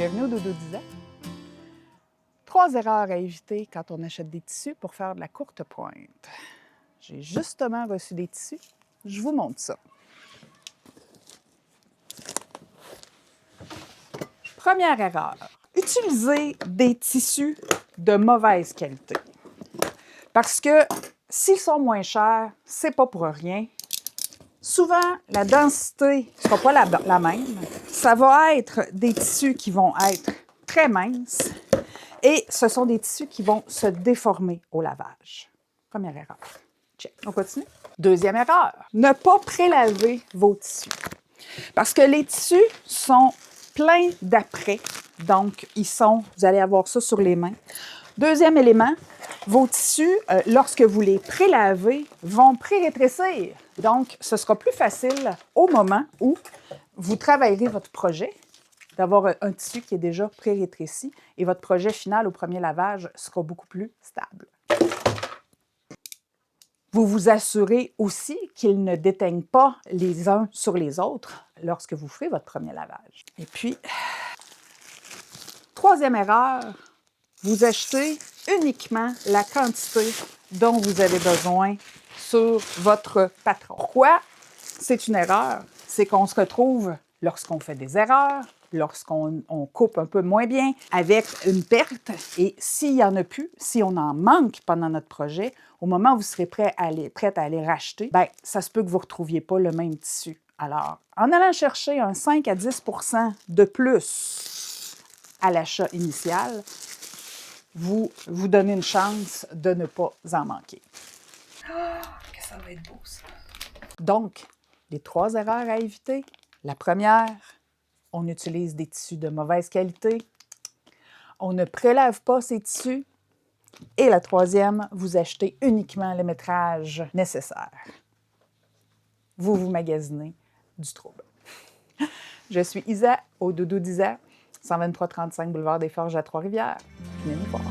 Bienvenue au Dodo 10 ans. 3 erreurs à éviter quand on achète des tissus pour faire de la courte pointe. J'ai justement reçu des tissus. Je vous montre ça. Première erreur, utilisez des tissus de mauvaise qualité. Parce que s'ils sont moins chers, c'est pas pour rien. Souvent, la densité ne sera pas la même. Ça va être des tissus qui vont être très minces et ce sont des tissus qui vont se déformer au lavage. Première erreur. Check. On continue. Deuxième erreur, ne pas prélaver vos tissus. Parce que les tissus sont pleins d'apprêts. Donc, vous allez avoir ça sur les mains. Deuxième élément, vos tissus, lorsque vous les prélavez, vont pré-rétrécir. Donc, ce sera plus facile au moment où vous travaillerez votre projet, d'avoir un tissu qui est déjà pré-rétréci et votre projet final au premier lavage sera beaucoup plus stable. Vous vous assurez aussi qu'ils ne déteignent pas les uns sur les autres lorsque vous ferez votre premier lavage. Et puis, troisième erreur, vous achetez uniquement la quantité dont vous avez besoin sur votre patron. Pourquoi c'est une erreur? C'est qu'on se retrouve, lorsqu'on fait des erreurs, lorsqu'on coupe un peu moins bien, avec une perte. Et s'il n'y en a plus, si on en manque pendant notre projet, au moment où vous serez prête à aller racheter, bien, ça se peut que vous ne retrouviez pas le même tissu. Alors, en allant chercher un 5 à 10 % de plus à l'achat initial, vous donnez une chance de ne pas en manquer. Ah, que ça va être beau, ça! Donc, les 3 erreurs à éviter. La première, on utilise des tissus de mauvaise qualité. On ne prélève pas ces tissus. Et la troisième, vous achetez uniquement le métrage nécessaire. Vous magasinez du trouble. Je suis Isa, au Dodo 10 ans, 123-35 boulevard des Forges à Trois-Rivières. Venez nous voir.